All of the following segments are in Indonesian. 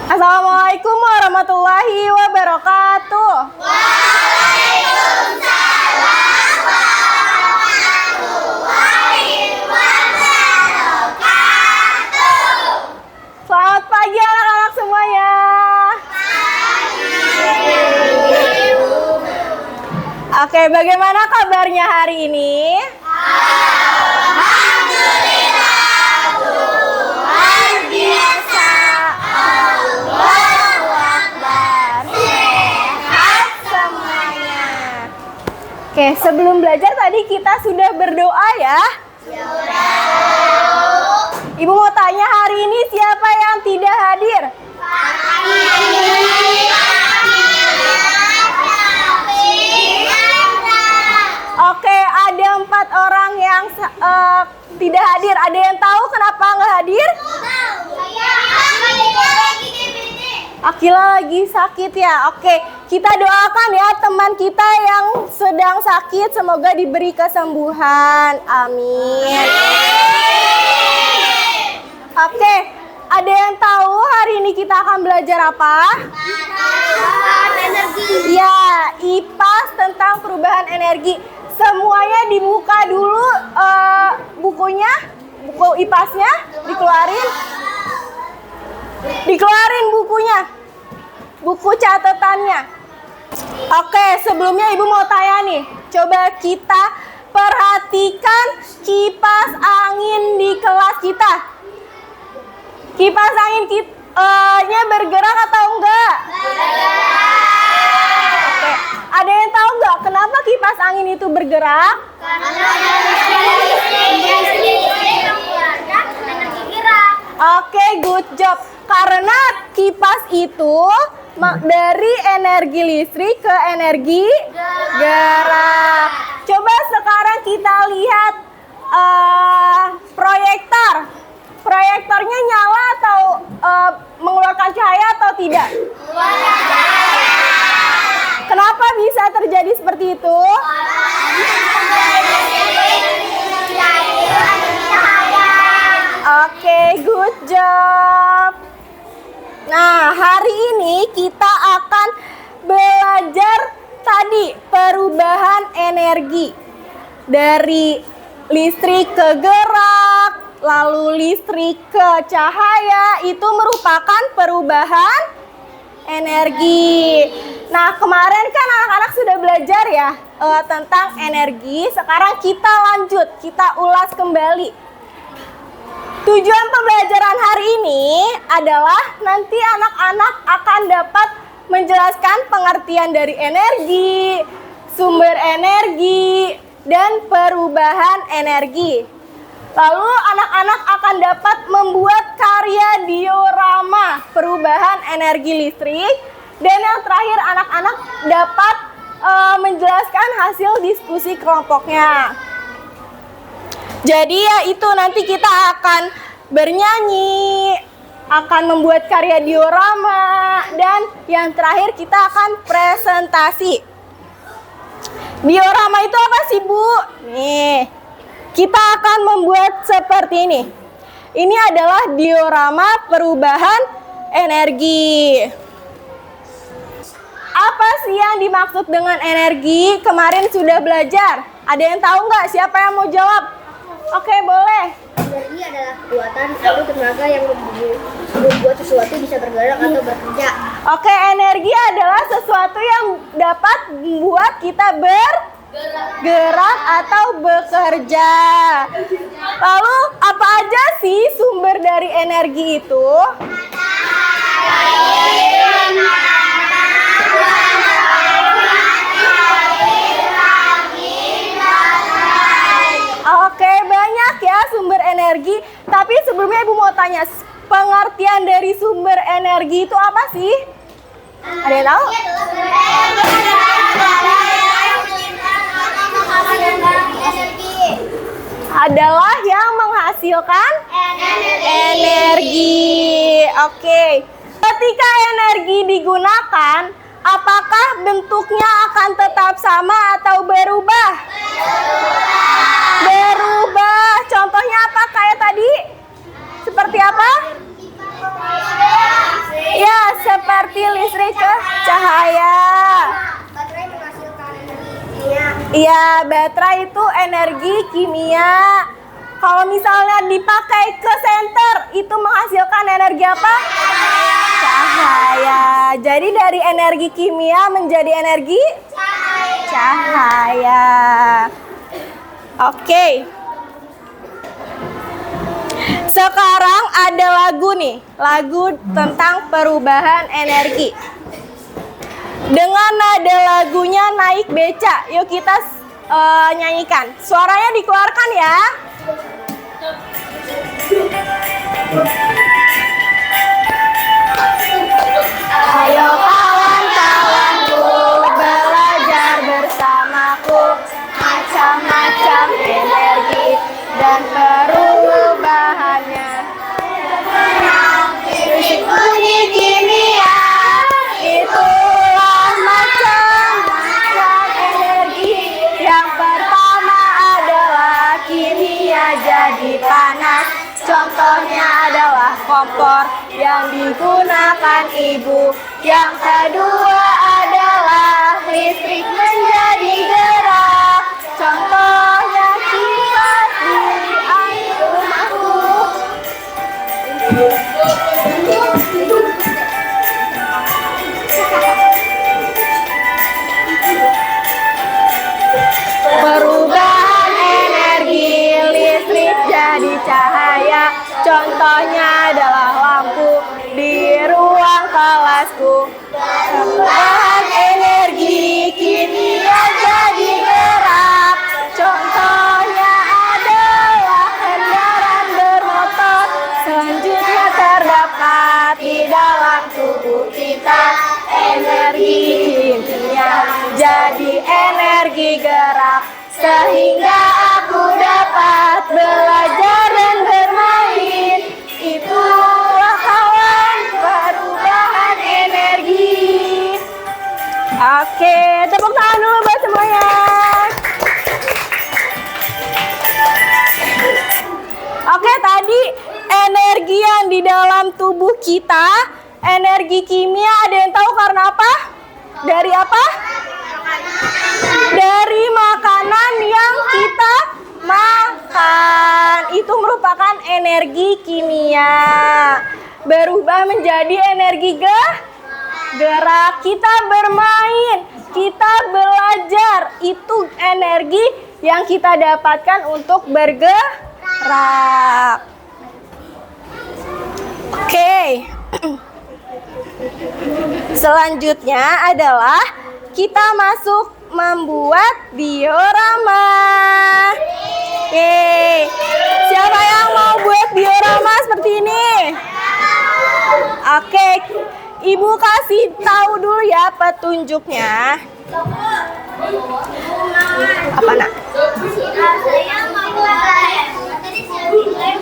Assalamualaikum warahmatullahi wabarakatuh. Waalaikumsalam warahmatullahi wabarakatuh. Selamat pagi anak-anak semuanya. Oke, bagaimana kabarnya hari ini? Alhamdulillah, luar biasa. Allahu Akbar. Sehat semuanya. Oke, sebelum belajar tadi kita sudah berdoa ya. Ibu mau tanya hari ini siapa yang tidak hadir? Oke, ada 4 orang yang tidak hadir. Ada yang tahu kenapa nggak hadir? Akila lagi sakit ya. Oke, kita doakan ya teman kita yang sedang sakit, semoga diberi kesembuhan. Amin. Oke, ada yang tahu hari ini kita akan belajar apa? Ya, IPAS tentang perubahan energi. Semuanya dibuka dulu bukunya, buku IPAS-nya dikeluarin. Dikeluarin bukunya, buku catatannya. Oke, sebelumnya Ibu mau tanya nih. Coba kita perhatikan kipas angin di kelas kita. Kipas angin nya bergerak atau enggak? Oke, ada yang tahu enggak kenapa kipas angin itu bergerak? Oke, good job. Karena kipas itu dari energi listrik ke energi gerak. Coba sekarang kita lihat proyektor. Proyektornya nyala atau mengeluarkan cahaya atau tidak? Kenapa bisa terjadi seperti itu? Oke, good job. Nah, hari ini kita akan belajar tadi perubahan energi dari listrik ke gerak, lalu listrik ke cahaya, itu merupakan perubahan energi. Nah, kemarin kan anak-anak sudah belajar ya tentang energi. Sekarang kita lanjut, kita ulas kembali. Tujuan pembelajaran hari ini adalah nanti anak-anak akan dapat menjelaskan pengertian dari energi, sumber energi, dan perubahan energi. Lalu anak-anak akan dapat membuat karya diorama perubahan energi listrik. Dan yang terakhir anak-anak dapat menjelaskan hasil diskusi kelompoknya. Jadi ya itu nanti kita akan bernyanyi, akan membuat karya diorama, dan yang terakhir kita akan presentasi. Diorama itu apa sih, Bu? Nih, kita akan membuat seperti ini. Ini adalah diorama perubahan energi. Apa sih yang dimaksud dengan energi? Kemarin sudah belajar. Ada yang tahu nggak? Siapa yang mau jawab? Oke, boleh. Energi adalah kekuatan atau tenaga yang membuat sesuatu bisa bergerak atau bekerja. Oke, energi adalah sesuatu yang dapat membuat kita bergerak atau bekerja. Lalu, apa aja sih sumber dari energi itu? Oke, banyak ya sumber energi. Tapi sebelumnya Ibu mau tanya, pengertian dari sumber energi itu apa sih? Ada yang tahu? Adalah yang menghasilkan energi. Oke. Ketika energi digunakan, apakah bentuknya akan tetap sama atau berubah? Berubah. Contohnya apa kayak tadi? Seperti apa? Ya, berarti listrik ke cahaya. Baterai menghasilkan energi kimia. Iya, baterai itu energi kimia. Kalau misalnya dipakai ke senter, itu menghasilkan energi apa? Cahaya. Jadi dari energi kimia menjadi energi cahaya. Oke. Sekarang ada lagu nih, lagu tentang perubahan energi. Dengan nada lagunya naik beca, yuk kita nyanyikan. Suaranya dikeluarkan ya. Ayo kawan-kawanku, belajar bersamaku macam-macam energi dan perubahannya. Fisik bunyi kimia, itulah macam-macam energi. Yang pertama adalah kimia jadi panas. Contohnya adalah kompor yang digunakan ibu. Yang kedua adalah listrik menjadi gerak. Contohnya kipas di rumahku. Perubahan energi listrik jadi cahaya. Contohnya adalah lampu di ruang kelasku. Perubahan energi kimia jadi gerak. Contohnya adalah kendaraan bermotor. Selanjutnya terdapat di dalam tubuh kita energi kimia jadi energi gerak. Sehingga aku dapat belajar dan bermain. Itulah kawan perubahan energi. Oke, tepuk tangan dulu buat semuanya. Oke, tadi energi yang di dalam tubuh kita, energi kimia, ada yang tahu karena apa? Dari apa? Dari makanan yang kita makan. Itu merupakan energi kimia. Berubah menjadi energi gerak. Kita bermain, kita belajar. Itu energi yang kita dapatkan untuk bergerak. Oke. Selanjutnya adalah kita masuk membuat diorama. Oke. Siapa yang mau buat diorama seperti ini? Oke. Ibu kasih tahu dulu ya petunjuknya. Apa nak? Saya membuat lem.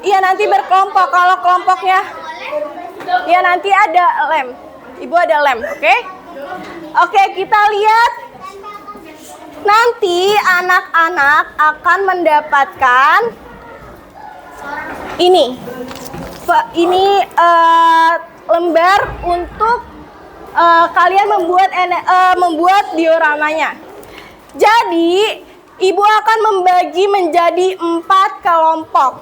Iya nanti berkelompok. Kalau kelompoknya, ya nanti ada lem. Ibu ada lem, oke? Oke, kita lihat. Nanti anak-anak akan mendapatkan ini. Ini lembar untuk kalian membuat dioramanya. Jadi, ibu akan membagi menjadi 4 kelompok.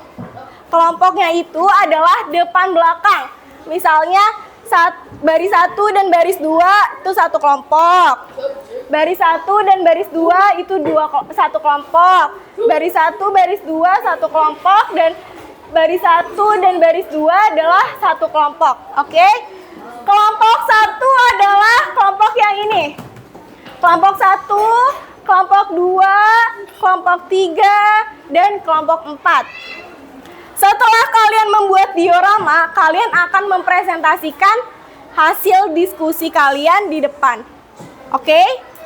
Kelompoknya itu adalah depan belakang. Misalnya baris 1 dan baris 2 itu satu kelompok. Baris 1 dan baris 2 itu satu kelompok. Baris 1, baris 2 satu kelompok, dan baris 1 dan baris 2 adalah satu kelompok. Oke? Kelompok 1 adalah kelompok yang ini. Kelompok 1, kelompok 2, kelompok 3, dan kelompok 4. Setelah kalian membuat diorama, kalian akan mempresentasikan hasil diskusi kalian di depan. Oke?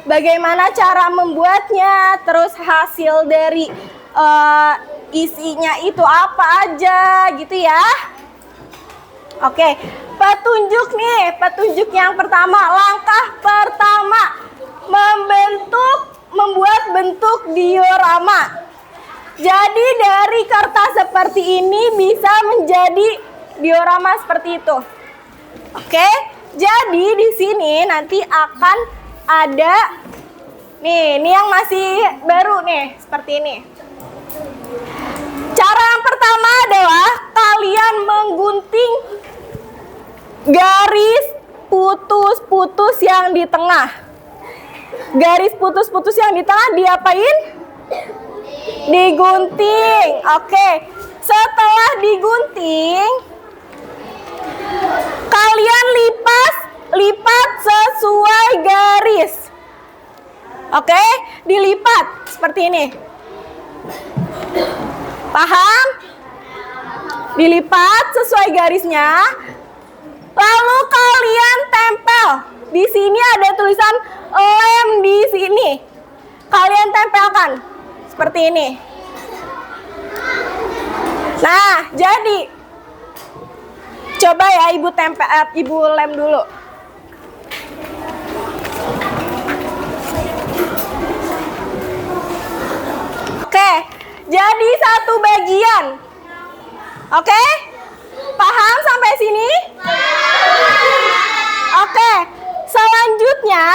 Bagaimana cara membuatnya, terus hasil dari isinya itu apa aja gitu ya. Oke, petunjuk yang pertama. Langkah pertama, membuat bentuk diorama. Jadi dari kertas seperti ini bisa menjadi diorama seperti itu. Oke, jadi di sini nanti akan ada nih, ini yang masih baru nih, seperti ini. Cara yang pertama adalah kalian menggunting garis putus-putus yang di tengah. Garis putus-putus yang di tengah diapain? Digunting. Oke, setelah digunting, kalian lipat sesuai garis. Oke, dilipat seperti ini. Paham? Dilipat sesuai garisnya. Lalu kalian tempel. Di sini ada tulisan lem di sini. Kalian tempelkan seperti ini. Nah, jadi coba ya ibu lem dulu. Oke, jadi satu bagian. Oke? Paham sampai sini? Oke, selanjutnya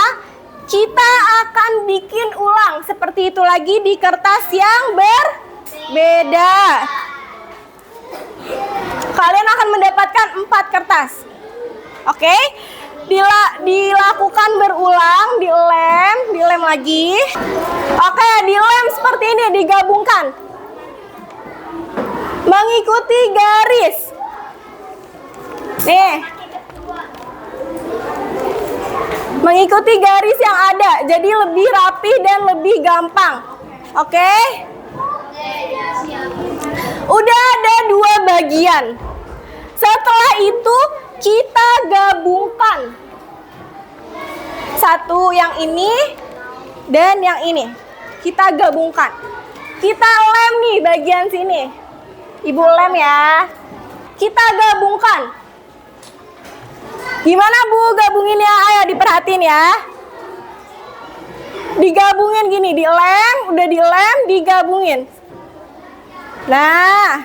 kita akan bikin ulang seperti itu lagi di kertas yang berbeda. Kalian akan mendapatkan 4 kertas. Oke? Dilakukan berulang, dilem lagi. Oke, dilem seperti ini, digabungkan. Mengikuti garis. Nih. Mengikuti garis yang ada, jadi lebih rapi dan lebih gampang. Oke? Udah ada 2 bagian. Setelah itu kita gabungkan. Satu yang ini dan yang ini. Kita gabungkan. Kita lem nih bagian sini. Ibu lem ya. Kita gabungkan. Gimana Bu gabungin ya? Ayo diperhatiin ya. Digabungin gini, dilem, udah dilem, digabungin. Nah,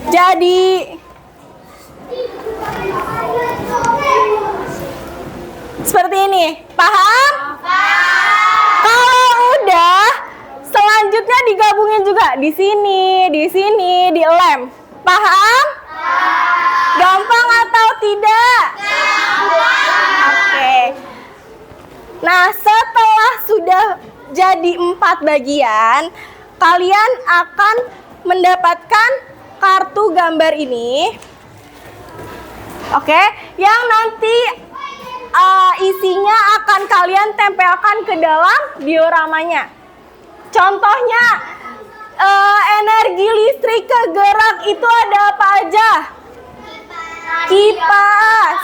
jadi seperti ini. Paham? Kalau udah, selanjutnya digabungin juga di sini, dilem. Paham? Gampang atau tidak? Oke. Nah, setelah sudah jadi 4 bagian, kalian akan mendapatkan kartu gambar ini. Oke, yang nanti isinya akan kalian tempelkan ke dalam dioramanya. Contohnya, energi listrik kegerak itu ada apa aja? Kipas.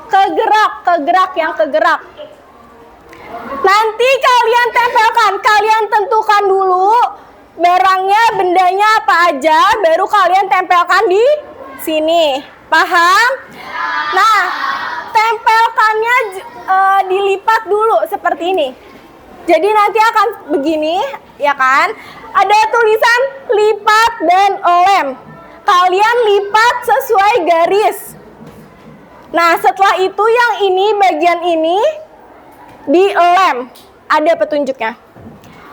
Kegerak yang kegerak. Nanti kalian tempelkan, kalian tentukan dulu barangnya, bendanya apa aja, baru kalian tempelkan di sini. Paham? Nah, tempelkannya dilipat dulu seperti ini. Jadi nanti akan begini, ya kan? Ada tulisan lipat dan lem. Kalian lipat sesuai garis. Nah, setelah itu yang ini, bagian ini dilem. Ada petunjuknya.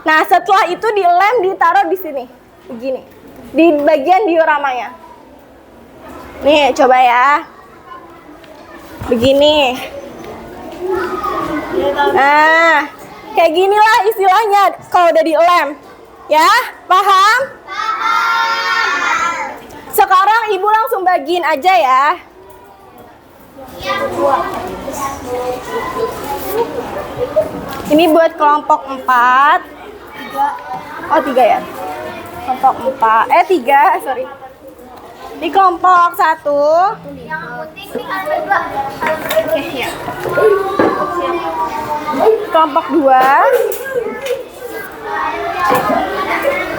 Nah, setelah itu dilem, ditaruh di sini. Begini. Di bagian dioramanya. Nih, coba ya. Begini. Nah, kayak ginilah istilahnya kalau udah dilem. Ya, paham? Sekarang ibu langsung bagiin aja ya. Ini buat kelompok 4. 3 ya. Kelompok 4. 3, sorry. Di kelompok 1. Ya. Kelompok 2.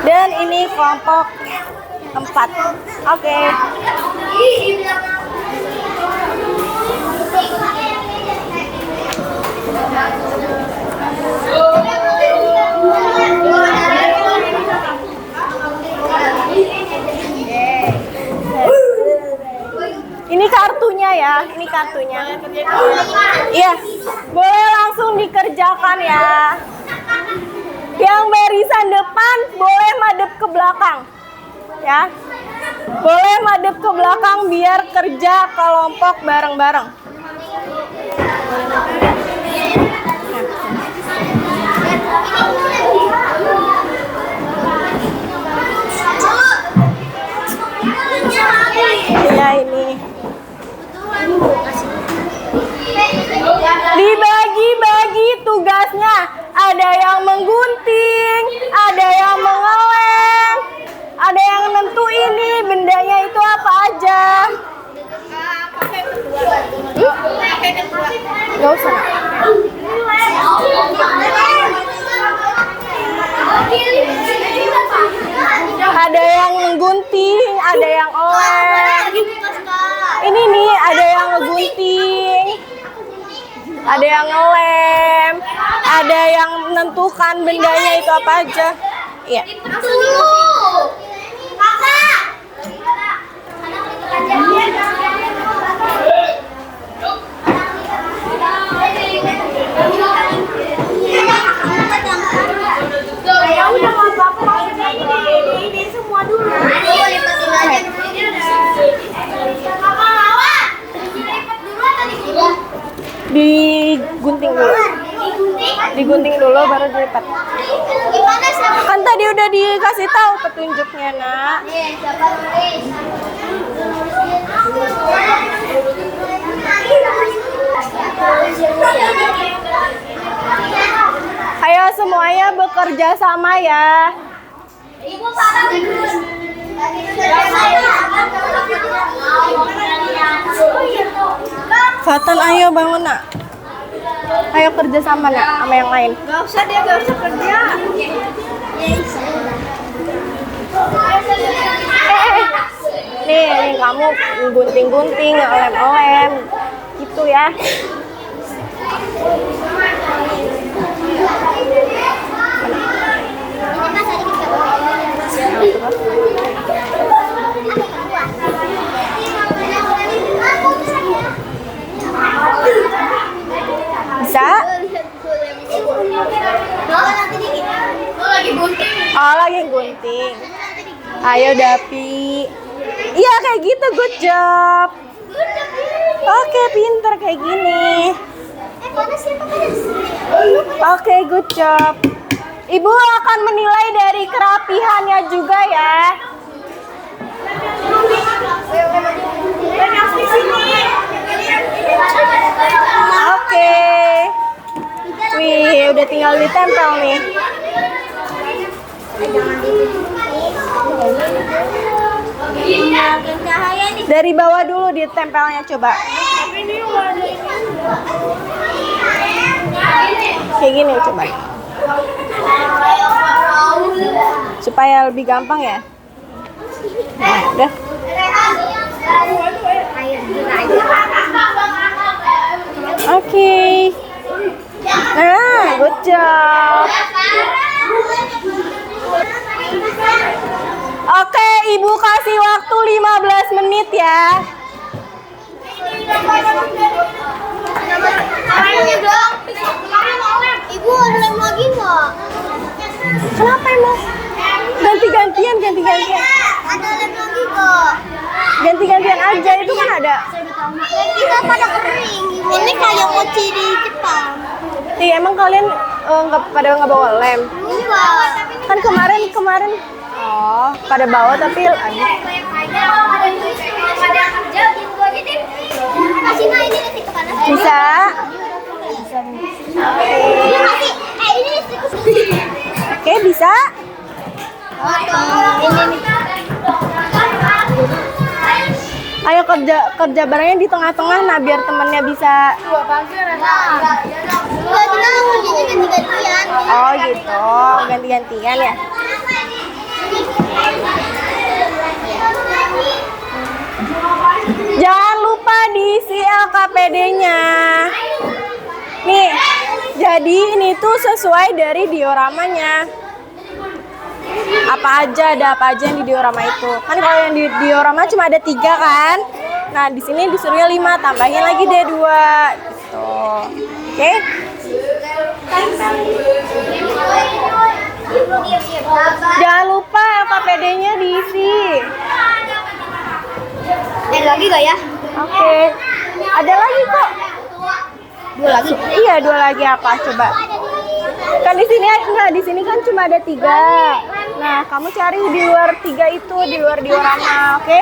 Dan ini kelompok 4. Oke. kartunya ya. Ini kartunya. Iya, boleh langsung dikerjakan ya. Yang barisan depan boleh madep ke belakang. Ya. Boleh madep ke belakang biar kerja kelompok bareng-bareng. Iya ini. Dibagi-bagi tugasnya. Ada yang menggunting, ada yang mengelem, ada yang nentuin ini bendanya itu apa aja. Gak usah. Ada yang menggunting, ada yang oleng. Ini nih, ada yang ngegunting, ada yang ngelem, ada yang menentukan bendanya itu apa aja. Iya. Digunting dulu. Digunting dulu baru dilipat. Kan tadi udah dikasih tahu petunjuknya, Nak. Ayo semuanya bekerja sama ya. Fatan, ayo bangun, Nak. Ayo kerja sama, Nak, sama yang lain. Gak usah dia, gak usah kerja. Nih, kamu gunting-gunting, ngelem-ngelem, gitu ya. Bisa? Oh, lagi gunting. Ayo, Dapi. Iya, kayak gitu. Good job. Oke, pinter kayak gini. Oke, good job. Ibu akan menilai dari kerapihannya juga ya. Oke. Wih, udah tinggal ditempel nih. Dari bawah dulu ditempelnya coba. Kayak gini coba. Supaya lebih gampang ya. Nah, udah. Oke. Nah, good job. Oke, Ibu kasih waktu 15 menit ya. Ibu ada lem lagi nggak? Kenapa emang? Ganti-gantian. Ada lem lagi nggak? Ganti-gantian aja, itu kan ada. Kita pada kering. Ini kayak mochi di Jepang. Iya, emang kalian nggak bawa lem? Enggak. Kan kemarin. Oh, pada bawa tapi Ada kerja gitu aja deh. Kasih nah ini nanti ke panas. bisa. Ini masih ini Oke, bisa. ini nih. Ayo kerja barengnya di tengah-tengah, nah biar temennya bisa. Enggak, kita kerjanya ganti-gantian. Oh gitu, ganti-gantian ya. Jangan lupa diisi LKPD-nya. Nih, jadi ini tuh sesuai dari dioramanya. Ada apa aja yang di diorama itu. Kan kalau yang di diorama cuma ada 3 kan. Nah, di sini disuruhnya 5, tambahin lagi deh 2. Gitu. Oke? Jangan lupa LKPD-nya diisi. Lagi gak ya? Oke. Ada lagi kok. 2 lagi. Iya, 2 lagi apa? Coba. Kan di sini enggak, di sini kan cuma ada 3. Nah, kamu cari di luar 3 itu, di luar diorama, oke?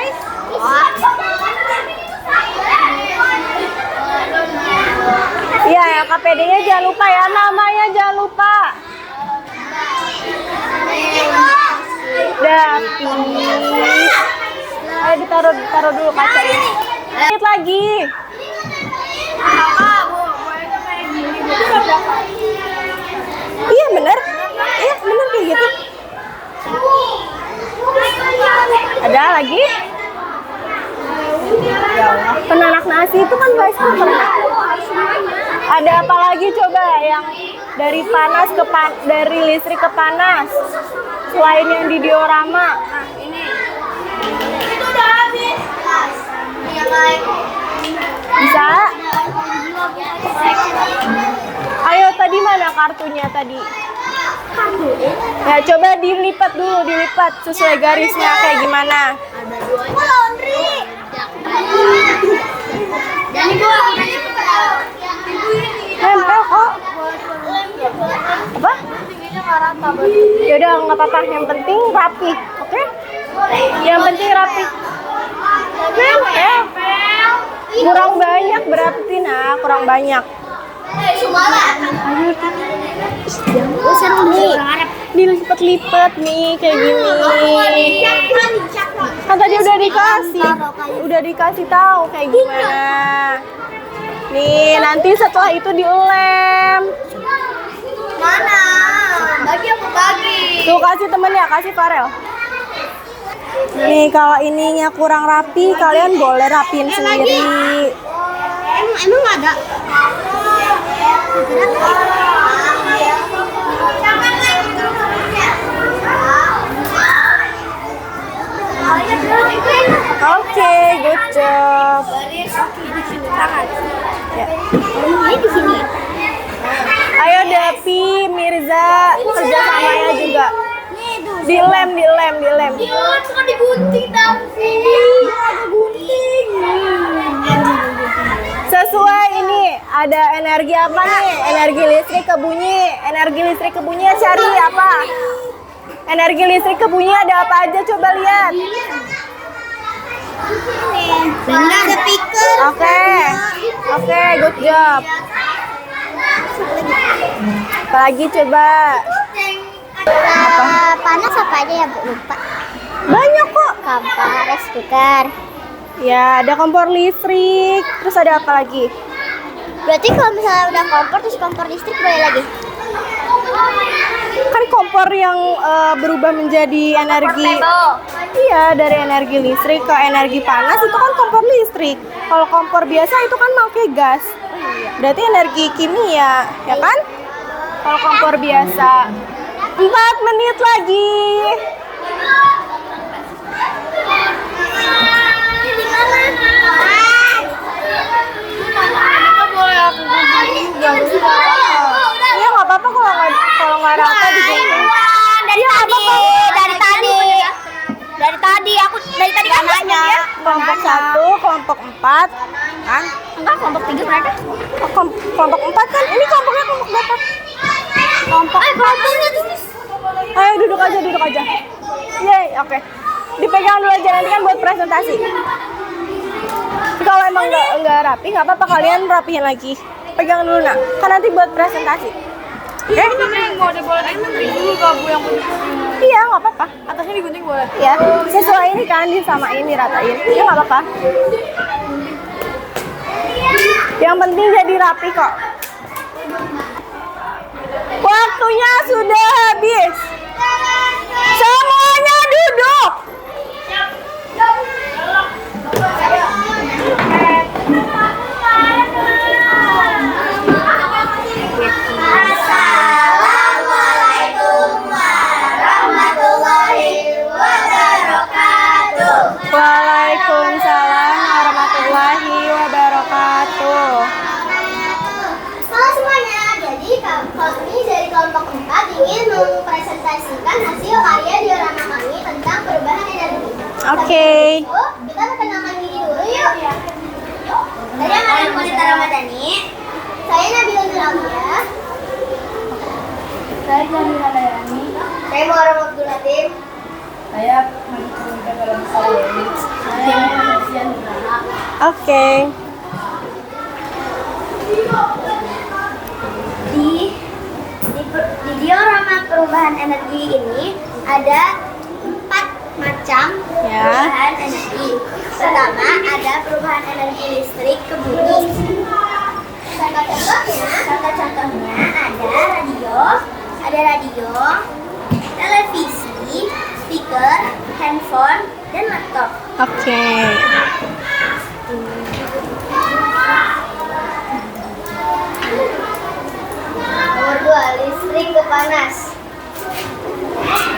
Iya, LKPD-nya jangan lupa ya, namanya jangan lupa. Dapi. Ayo ditaruh dulu kaca ini. Sedikit lagi. Iya bener kayak gitu. Ada lagi? Ya Allah, penanak nasi itu kan rice cooker. Ada apa lagi coba yang dari panas ke dari listrik ke panas selain yang di diorama? Itu udah habis. Bisa? Ayo, tadi mana kartunya tadi? Ya coba dilipat dulu, dilipat sesuai garisnya kayak gimana. Laundry. Dan ibu Nempel kok. Apa? Yaudah nggak apa-apa, yang penting rapi, oke? Yang penting rapi. Kurang banyak berarti nah, kurang banyak. Nih, dilipat-lipat nih kayak gini. Kan tadi udah dikasih tahu kayak gimana. Nih, nanti setelah itu dilem. mana? Bagi apa bagi? Tuh kasih temennya, kasih Farel. Nih kalau ininya kurang rapi, kalian boleh rapiin sendiri. Emang ada? Oke, good job. Ya. Ini di sini. Ayo Dapi, Mirza, kerja samanya juga. Dilem. Suka digunting tapi. Ada gunting. Sesuai ini, ada energi apa nih? Energi listrik kebunyi cari apa? Energi listrik kebunyi ada apa aja? Coba lihat. Benda speaker. Oke, good job. Apalagi coba. Panas apa aja ya Bu? Lupa. Banyak kok. Kompor, rice cooker. Ya, ada kompor listrik. Terus ada apa lagi? Berarti kalau misalnya udah kompor terus kompor listrik boleh lagi? Kan kompor yang berubah menjadi energi. Iya, dari energi listrik ke energi panas itu kan kompor listrik. Kalau kompor biasa itu kan pakai gas. Berarti energi kimia, ya kan? Kalau kompor biasa. 4 menit lagi. Iya nggak apa-apa kalau nggak rata digunting. Dari tadi kan nanya. Kelompok 1, kelompok 4, kan? Enggak, kelompok 3 berapa? Kelompok 4 kan? Ini kelompoknya kelompok berapa? Kelompoknya tulis. Ayo duduk aja. Yeay, oke. Dipegang dulu aja nanti kan buat presentasi. Kalau emang nggak rapi, nggak apa-apa kalian rapihin lagi. Pegang dulu nak, kan nanti buat presentasi. Oke? Iya, nggak apa-apa. Atasnya digunting boleh. Iya, sesuai ini kan sama ini ratain. Iya nggak apa-apa. Yang penting jadi rapi kok. Waktunya sudah habis. Semuanya duduk. Assalamualaikum warahmatullahi wabarakatuh. Waalaikumsalam warahmatullahi Kami dari kelompok 4 ingin mempresentasikan hasil karya diorama kami tentang perubahan energi. Oke. Kita perkenalkan diri dulu yuk. Dari Amaran Wanita Ramadhani. Saya Nabila Nuraulia. Saya Jamila Dayani. Saya Muharram Abdul Latif. Saya Manika dalam Sayani. Saya Manusia Nugraha. Oke. Di diorama perubahan energi ini ada 4 macam Ya. perubahan energi. Pertama ada perubahan energi listrik ke bumi. Contoh-contohnya ada radio, televisi, speaker, handphone, dan laptop. Oke. Nomor 2, listrik ke panas.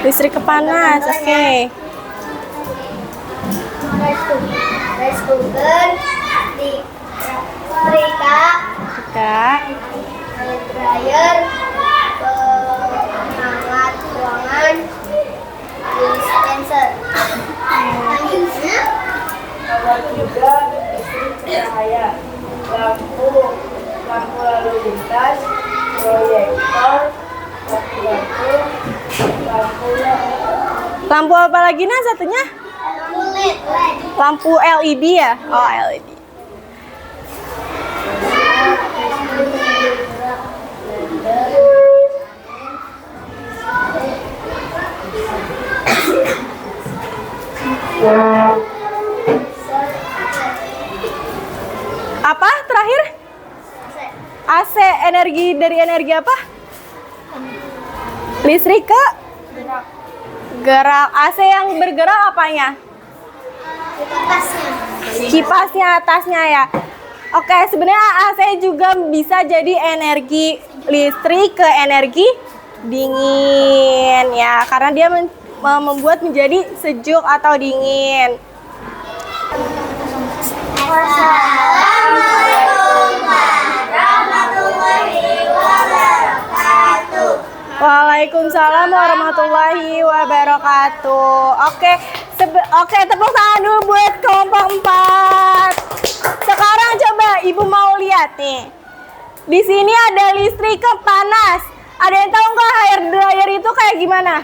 Listrik ke panas. Oke. Rice cooker, setrika, Kak. air dryer, penghangat ruangan, dispenser. Selanjutnya, Nomor 3, listrik cahaya. Lampu lalu lintas, proyektor, lampu Lampu apa lagi nah satunya? lampu LED. Lampu LED ya? Oh, LED. Apa terakhir? AC, energi dari energi apa? Listrik ke gerak. AC yang bergerak apanya? Kipasnya. Kipasnya atasnya ya. Oke, sebenarnya AC juga bisa jadi energi listrik ke energi dingin ya, karena dia membuat menjadi sejuk atau dingin. Wassalamualaikum warahmatullahi wabarakatuh. Waalaikumsalam warahmatullahi wabarakatuh. Oke, tepuk tangan dulu buat kelompok 4. Sekarang coba Ibu mau lihat nih. Di sini ada listrik ke panas. Ada yang tahu nggak hair dryer itu kayak gimana?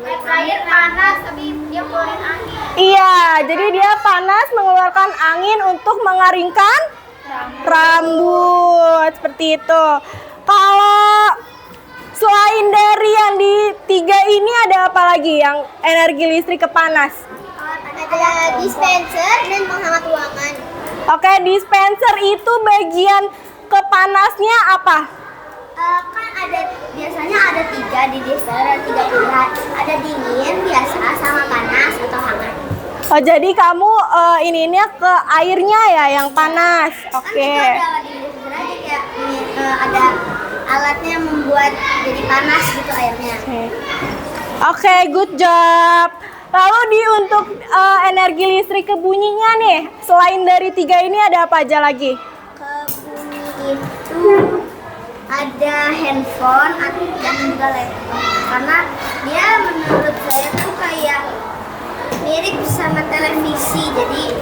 Air panas tapi dia keluarin angin. Iya, jadi dia panas mengeluarkan angin untuk mengeringkan rambut. Seperti itu. Kalau selain dari yang di 3 ini ada apa lagi yang energi listrik ke panas? Ada dispenser dan penghangat ruangan. Oke, dispenser itu bagian ke panasnya apa? Kan biasanya ada 3 di dispenser, ada 3 pilihan. Ada dingin, biasa, sama panas atau hangat. Oh, jadi kamu ininya ke airnya ya yang panas. Kan Oke. itu ada di dispenser aja kayak ada alatnya membuat jadi panas gitu airnya. Oke, good job. Lalu untuk energi listrik ke bunyinya nih, selain dari 3 ini ada apa aja lagi? Ke bumi itu ada handphone dan juga laptop, karena dia menurut saya tuh kayak mirip sama televisi, jadi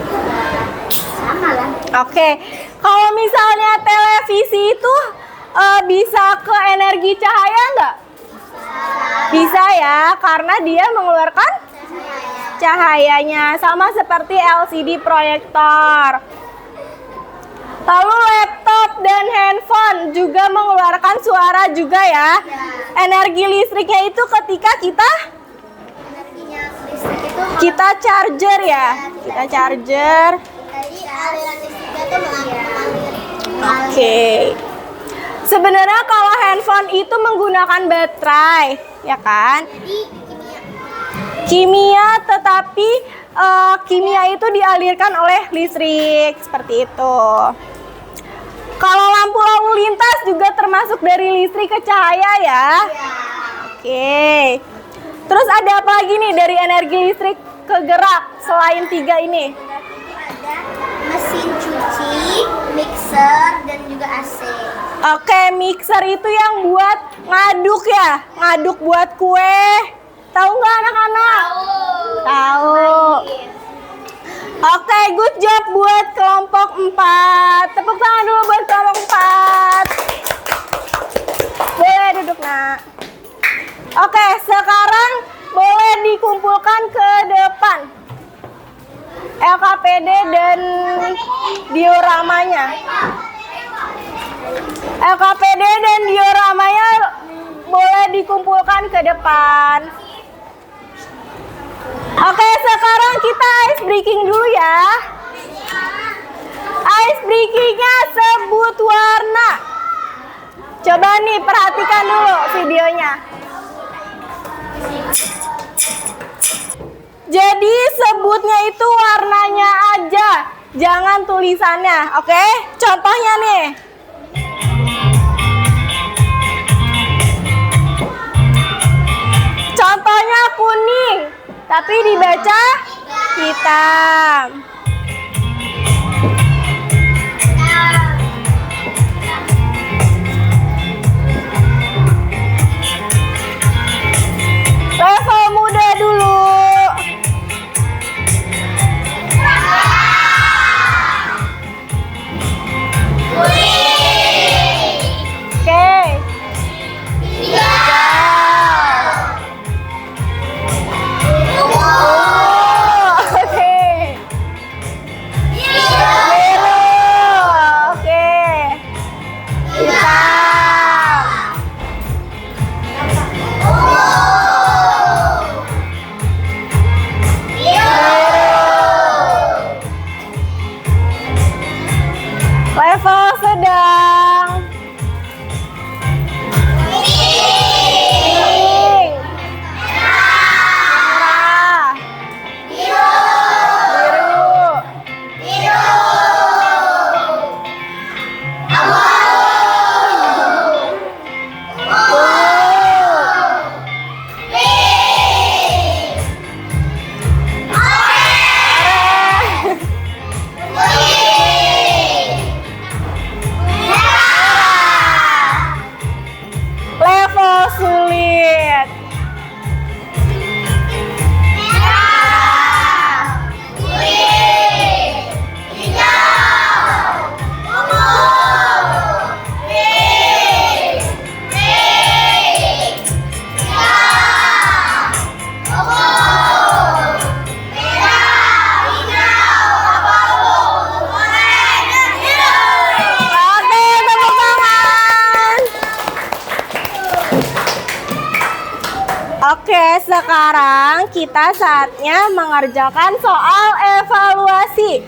sama lah. Oke, kalau misalnya televisi itu bisa ke energi cahaya nggak? Bisa ya, karena dia mengeluarkan cahayanya sama seperti LCD proyektor. Lalu laptop dan handphone juga mengeluarkan suara juga ya. Energi listriknya itu ketika Energinya listrik itu kita charger ya. Kita charger. jadi aliran listriknya tuh mengalir. Oke. Sebenarnya kalau handphone itu menggunakan baterai, ya kan? Jadi Kimia, tetapi kimia itu dialirkan oleh listrik seperti itu. Kalau lampu lalu lintas juga termasuk dari listrik ke cahaya ya. Oke. Terus ada apa lagi nih dari energi listrik ke gerak selain 3 ini? ada mesin cuci, mixer, dan juga AC. Oke, mixer itu yang buat ngaduk ya, ngaduk buat kue. Tahu nggak anak-anak? Tahu. Oke, good job buat kelompok 4. Tepuk tangan dulu buat kelompok 4. Boleh duduk, Nak. Oke, sekarang boleh dikumpulkan ke depan. LKPD dan dioramanya. LKPD dan dioramanya boleh dikumpulkan ke depan. Oke, sekarang kita ice breaking dulu ya. Ice breakingnya sebut warna. Coba nih, perhatikan dulu videonya. Jadi sebutnya itu warnanya aja, jangan tulisannya, oke? Contohnya nih. Contohnya kuning, tapi dibaca hitam. Level muda dulu. Oke. Level sedang. Pink. Merah. Biru. Level sulit. Oke, tepuk tangan. Oke, sekarang kita saatnya mengerjakan soal evaluasi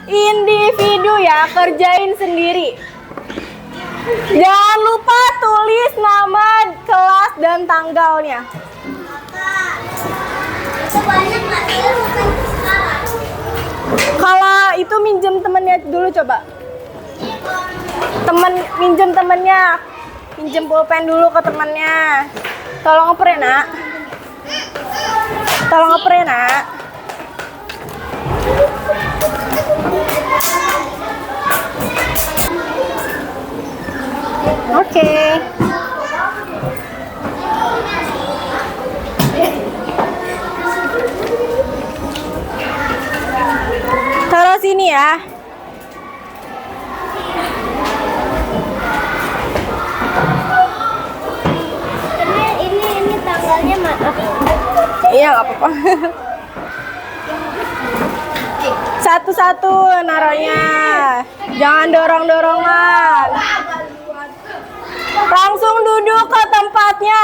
individu ya, kerjain sendiri. Jangan lupa tulis nama kelas dan tanggalnya. Kalau itu minjem temennya dulu coba. Minjem temennya. Minjem pulpen dulu ke temennya. Tolong oper ya, Nak. Tolong oper ya, Nak. Oke. Taruh sini ya. Ini tanggalnya mana? Iya, nggak apa-apa. Satu-satu naruhnya. Jangan dorong-dorongan. Langsung duduk ke tempatnya.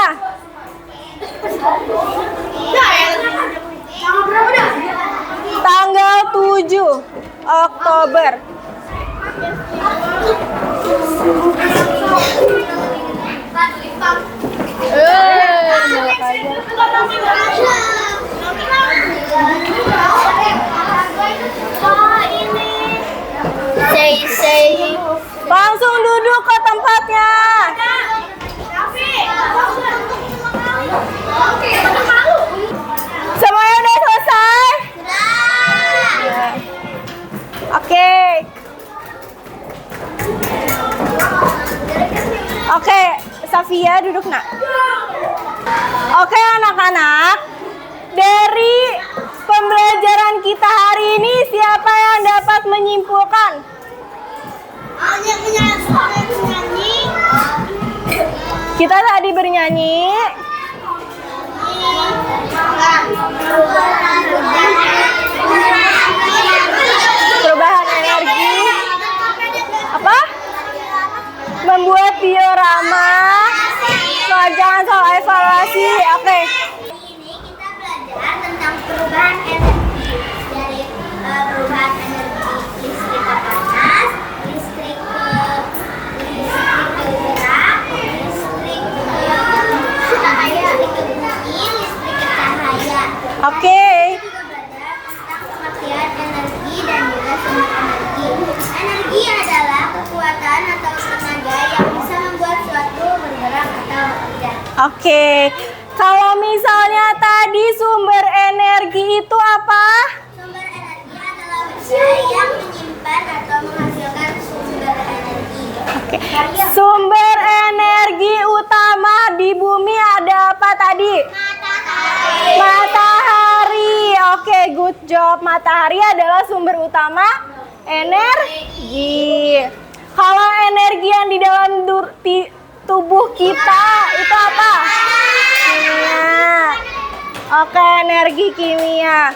Tanggal 7 Oktober. Langsung duduk ke tempatnya. Semuanya udah selesai? Oke. Oke, Safia duduk nak. Oke anak-anak, dari pembelajaran kita hari ini siapa yang dapat menyimpulkan? Kita tadi bernyanyi. Perubahan energi. Apa? Membuat diorama. Jangan soal evaluasi. Oke. Ini kita belajar tentang perubahan energi dari perubahan energi listrik ke panas, listrik ke gerak, listrik ke cahaya, listrik ke bumi, listrik ke cahaya. Oke. Kita juga belajar tentang pemakaian energi dan juga sumber energi. Energi adalah kekuatan atau tenaga yang bisa membuat suatu bergerak atau bekerja. Oke. Kalau misalnya tadi sumber energi itu apa? Sumber energi adalah benda yang menyimpan atau menghasilkan sumber energi. Oke. Sumber energi utama di bumi ada apa tadi? Matahari. Matahari. Oke, good job. Matahari adalah sumber utama energi. Kalau energi yang di dalam tubuh kita itu apa? Kimia. Oke, energi kimia.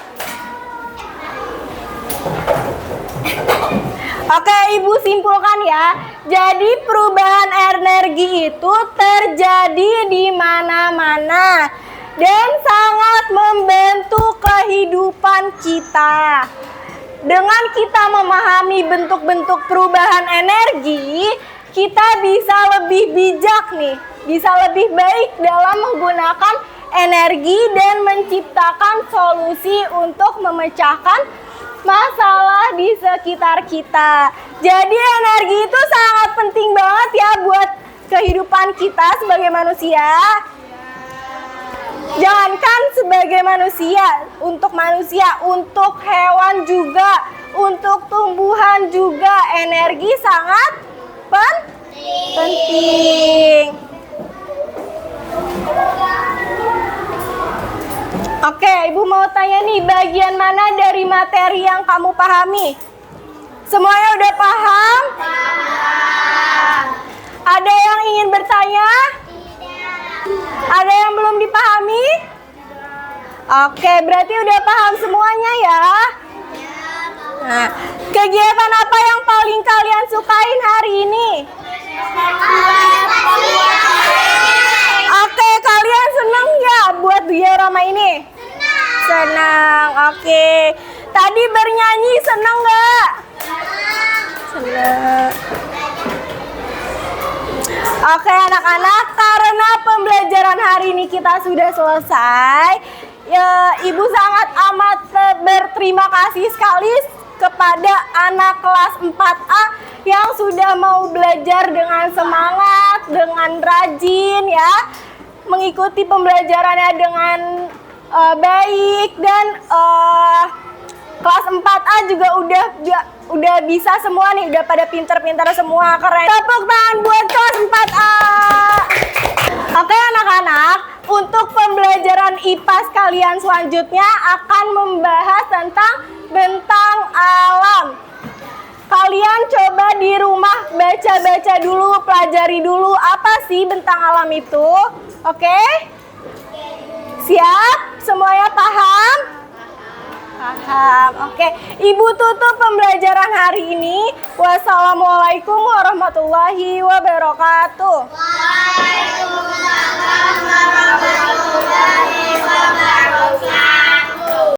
Oke, Ibu simpulkan ya. Jadi perubahan energi itu terjadi di mana-mana dan sangat membantu kehidupan kita. Dengan kita memahami bentuk-bentuk perubahan energi, kita bisa lebih bijak nih, bisa lebih baik dalam menggunakan energi dan menciptakan solusi untuk memecahkan masalah di sekitar kita. Jadi energi itu sangat penting banget ya buat kehidupan kita sebagai manusia. Jangankan sebagai manusia, untuk hewan juga, untuk tumbuhan juga energi sangat penting. Oke, Ibu mau tanya nih, bagian mana dari materi yang kamu pahami? Semuanya udah paham? Paham. Ada yang ingin bertanya? Ada yang belum dipahami? Oke, berarti udah paham semuanya ya? Nah, kegiatan apa yang paling kalian sukain hari ini? Oke, kalian seneng ya buat diorama ini? Senang. Oke. Tadi bernyanyi seneng nggak? Senang. Oke anak-anak, karena pembelajaran hari ini kita sudah selesai, ya, Ibu sangat amat berterima kasih sekali kepada anak kelas 4A yang sudah mau belajar dengan semangat, dengan rajin ya, mengikuti pembelajarannya dengan baik, dan kelas 4A juga udah bisa semua nih, udah pada pinter-pinter semua, keren. Tepuk tangan buat kelas 4A. Oke anak-anak, untuk pembelajaran IPA sekalian selanjutnya akan membahas tentang bentang alam. Kalian coba di rumah baca-baca dulu, pelajari dulu apa sih bentang alam itu. Oke? Siap? Semuanya paham? Paham. Oke, Ibu tutup pembelajaran hari ini. Wassalamualaikum warahmatullahi wabarakatuh.